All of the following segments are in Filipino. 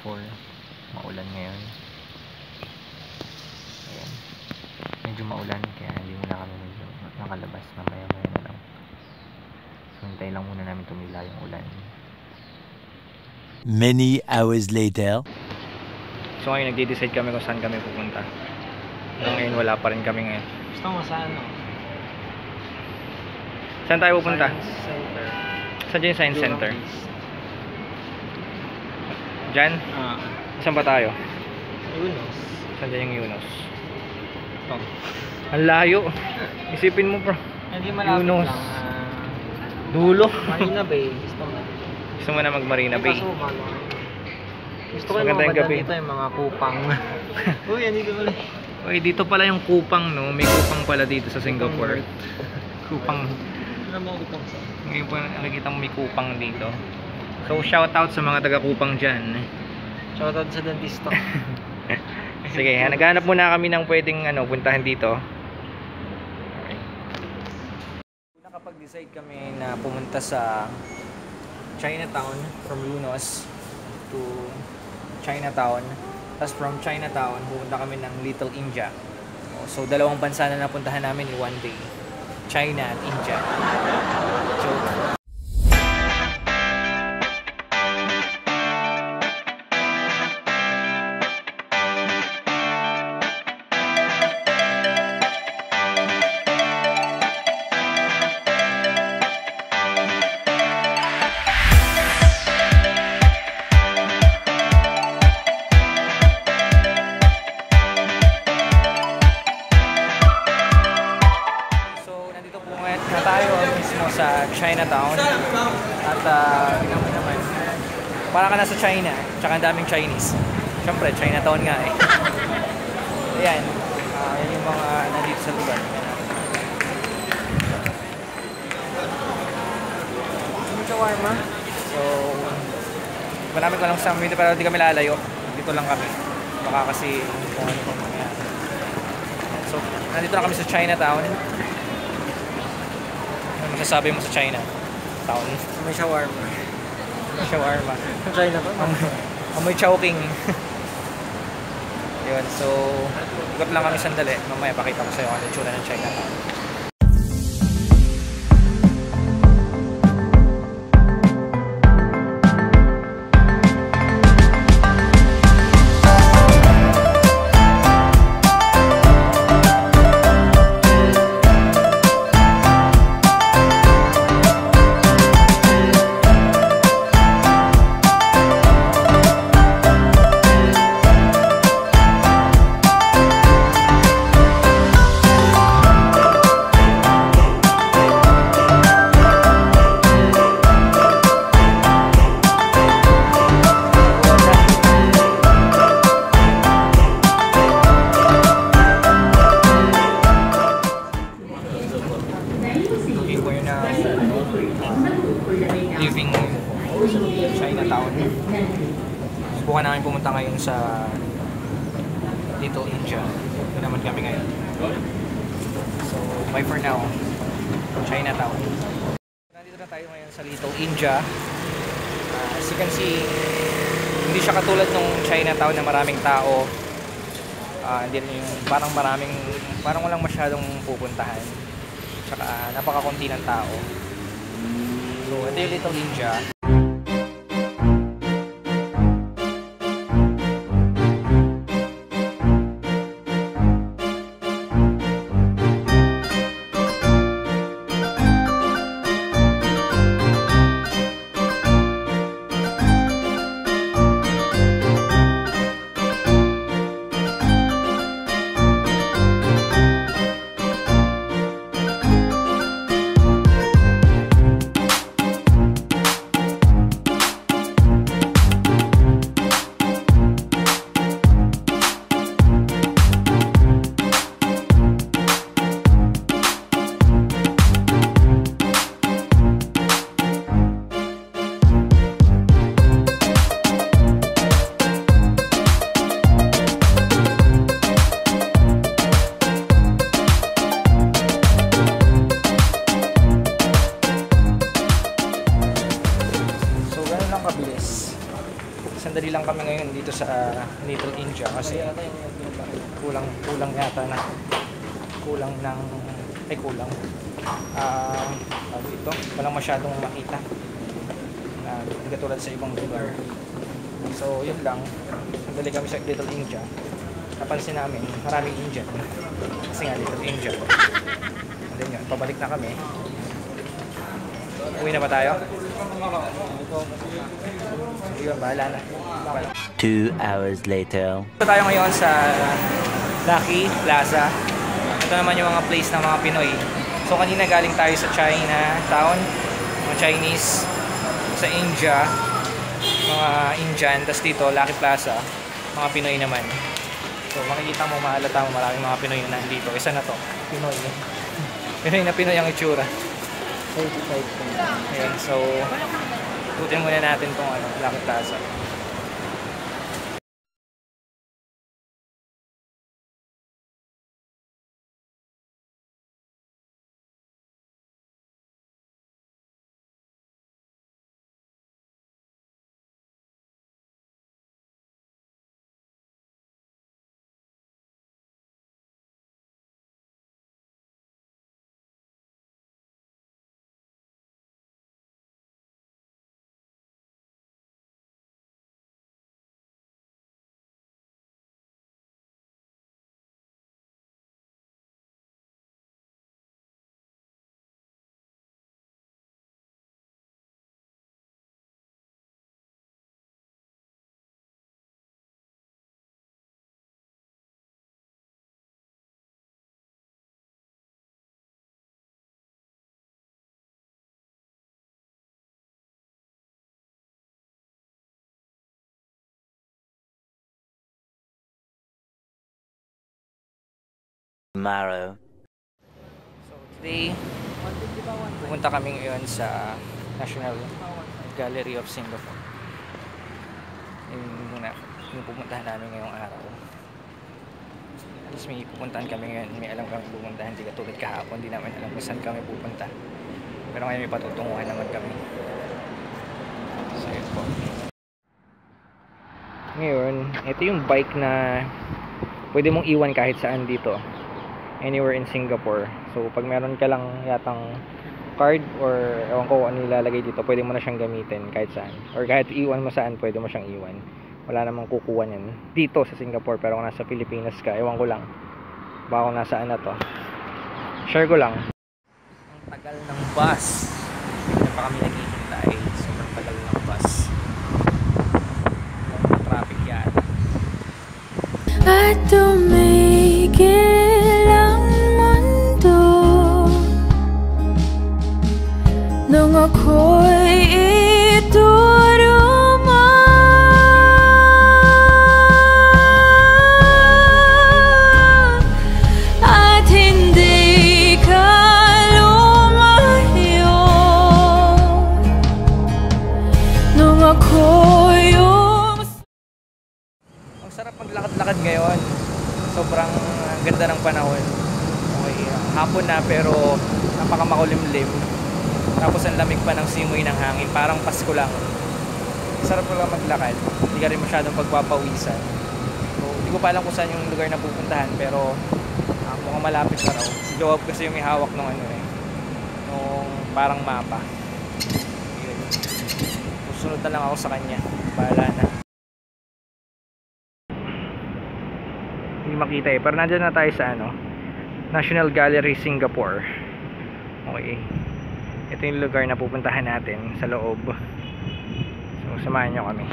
Singapore. Maulan ngayon. Ayan. Medyo maulan kaya hindi muna kami medyo nakalabas. Mamaya na lang. So hintay lang muna namin tumila yung ulan. Many hours later. So ngayon nagde-decide kami kung saan kami pupunta. Ngayon wala pa rin kami ngayon. Gusto mo sa ano? Saan tayo pupunta? Science Center. Saan dyan yung Science Center? Diyan? Saan ba tayo? Yunus. Saan dyan yung Yunus? Ito. Ang layo. Isipin mo bro. Hindi malapit Yunus. lang. Dulo. Marina Bay. Gusto mo. Gusto mo na mag Marina Bay? Gusto ko yung Maganda mga yung gabi. dito, yung mga kupang. Uy, andito pala. Uy, dito pala yung Kupang, no? May Kupang pala dito sa Singapore. Kupang. Ano mo kupang sa? Ngayon po nakikita mo may Kupang dito. So, shout out sa mga taga Kupang dyan. Shoutout sa dentista. Sige, naghanap muna kami ng pwedeng puntahan dito. Okay. Nakapag-decide kami na pumunta sa Chinatown from Yunus to Chinatown. Tapos from Chinatown, pupunta kami ng Little India. So, dalawang bansa na napuntahan namin in one day. China at India. So, tayo mismo sa Chinatown at tingnan mo naman para ka nasa China tsaka ang daming Chinese syempre Chinatown nga eh. Ayan yan yung mga nandito sa lugar. Shawarma. So marami ko lang sa dito pero hindi kami lalayo, dito lang kami baka kasi kung ano pang mangyari. So nandito na kami sa Chinatown. Masasabi mo sa China town? May shawarma. May shawarma. China to? Amoy Chowking. Yun, so ikot lang kami sandali. Mamaya pakita ko sa'yo ano yung tsura ng China town. Living Chinatown. Subukan namin pumunta ngayon sa Little India. Ito naman kami ngayon. So, bye for now. Chinatown. Nandito na tayo ngayon sa Little India. As you can see, hindi siya katulad ng Chinatown na maraming tao. Hindi yung parang walang masyadong pupuntahan. Tsaka napakakunti ng tao. So, ito yung Little India. sandali lang kami ngayon dito sa Little India kasi kulang yata na kulang dito walang masyadong makita na katulad sa ibang lugar. So yun lang, sandali kami sa Little India, napansin namin maraming Indian kasi nga Little India. And then yun, pabalik na kami. Uwi na ba tayo? Yun, bahala na. 2 hours later. Ito tayo ngayon sa Lucky Plaza. Ito naman yung mga place ng mga Pinoy. So kanina galing tayo sa Chinatown, mga Chinese, sa India, mga Indian, tas dito Lucky Plaza, mga Pinoy naman. So makikita mo, mahalata mo, maraming mga Pinoy na nandito. Isa na to, Pinoy. Pinoy na Pinoy ang itsura. Ayan, so ikutin muna natin tong Lucky Plaza. Tomorrow. So today, pupunta kami ngayon sa National Gallery of Singapore. Yung pupuntahan namin ngayong araw. At least may pupuntahan kami ngayon. May alam kami pupuntahan. Hindi katulad kahapon. Hindi namin alam kung saan kami pupunta. Pero ngayon may patutunguhan naman kami. So yun po. Ngayon, ito yung bike na pwede mong iwan kahit saan dito. Anywhere in Singapore. So pag meron ka lang yatang card or ewan ko ano ilalagay dito, pwede mo na siyang gamitin kahit saan. Or kahit iwan mo saan, pwede mo siyang iwan. Wala namang kukuha niyan dito sa Singapore. Pero kung nasa Pilipinas ka, ewan ko lang. Baka kung nasaan na to. Share ko lang. Ang tagal ng bus. Hindi pa kami naghihintay. Sobrang tagal ng bus. Traffic yan. At tumigil ang mundo nung ako'y ituruma. At hindi ka lumayo nung ako'y Sarap maglakad-lakad ngayon. Sobrang ganda ng panahon. Okay, hapon na pero napakamakulimlim. Tapos ang lamig pa ng simoy ng hangin. Parang Pasko lang. Sarap ko lang maglakad. Hindi ka rin masyadong pagpapawisan. So, hindi ko pa alam kung saan yung lugar na pupuntahan pero mukhang malapit na raw. Si Joab kasi yung may hawak nung nung parang mapa. Yun. Susunod na lang ako sa kanya. Bahala na. Hindi makita pero nandiyan na tayo sa National Gallery Singapore. Okay, ito yung lugar na pupuntahan natin sa loob. So samahan nyo kami.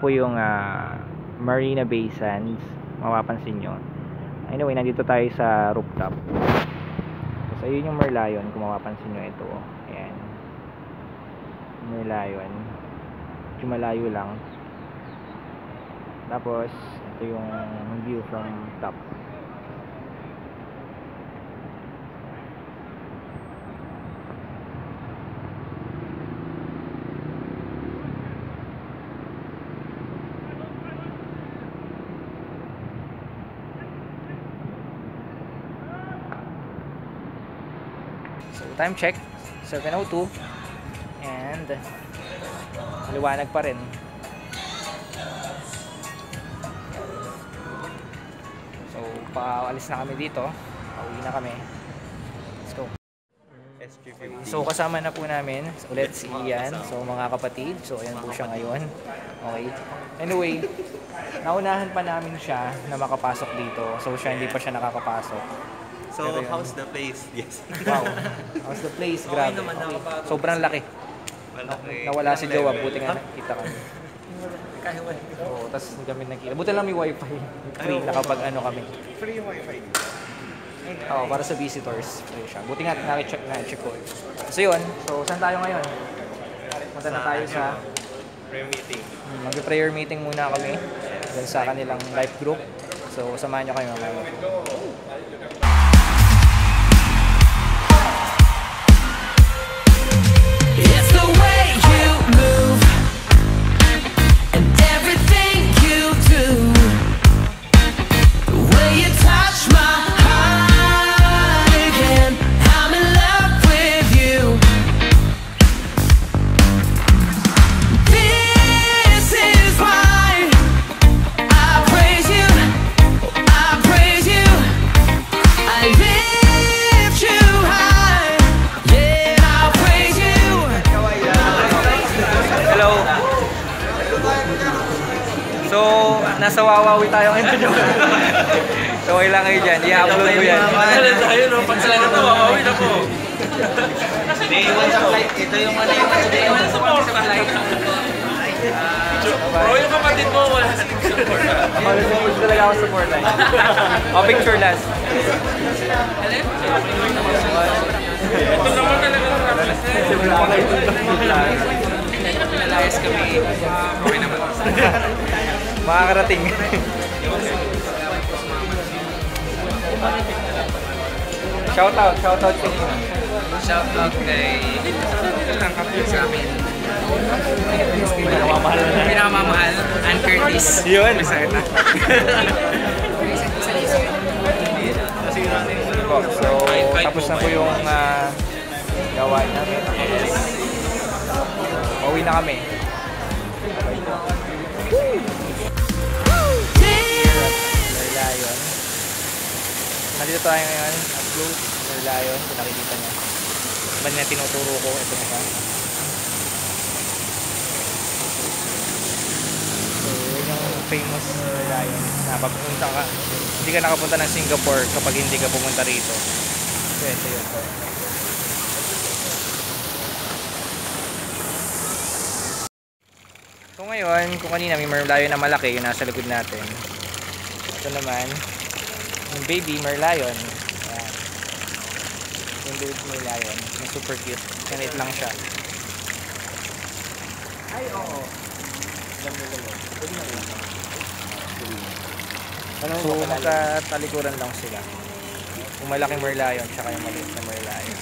po yung Marina Bay Sands. Mapapansin nyo. Anyway, nandito tayo sa rooftop. So, ayun yung Merlion. Kung mapapansin nyo ito. Ayan. Merlion. Medyo malayo lang. Tapos, ito yung view from top. So, time check, 7:02 and maliwanag pa rin. So, paalis na kami dito. Pauwi na kami. Let's go. So, kasama na po namin ulit si Ian. So, mga kapatid. So, ayan po siya ngayon. Okay. Anyway, naunahan pa namin siya na makapasok dito. So, siya hindi pa siya nakakapasok. So, how's the place? Yes. Wow. How's the place? Grabe. Okay. Sobrang laki. Nawala si Jowa. Buti nga nakita kami. Oo, tapos kami nakita. Buti lang may wifi. Free na kapag ano kami. Free yung wifi. Oo, para sa visitors. Free siya. Buti nga na-check ko. So yun. So, saan tayo ngayon? Punta na tayo sa prayer meeting. Mag-prayer meeting muna kami. Dun sa kanilang life group. So, samahan nyo kayo mamaya. It's the way you move and everything you do. The way you touch my heart again. I'm in love with you. This is why I praise you. I praise you. I lift you high. Yeah, I'll praise you. Hello! So, nasa Wawawi tayo ngayon. So, okay lang kayo dyan. I-upload ko yan. Tayo, no? Pag sila na ito, wawawi na po. Day 1 sa flight. Ito yung ano yung day 1 sa flight. Bro, yung kapatid mo, wala sa support. Mag-support talaga ako support line. O, picture last. Ito naman talaga ang Pinalayas kami. Okay naman. Makakarating. Shoutout sa inyo. Shoutout kay sa amin. Pinakamamahal, Ann Curtis. Yun. So, tapos na po yung gawain namin. Pauwi na kami. Merlion. Nandito tayo ngayon. Upload. Merlion. Kung nakikita niya. Ba niya tinuturo ko. Ito na siya. So, yun yung famous Merlion. Napapunta ka. Hindi ka nakapunta ng Singapore kapag hindi ka pumunta rito. So, ito yun. So ngayon, kung kanina may Merlion na malaki, yung nasa likod natin. Ito naman, yung baby Merlion. Ayan. Yung baby Merlion, yung super cute. Ganit lang siya. Ay, oo. So, magkatalikuran lang sila. Yung malaking Merlion, tsaka yung maliit na Merlion.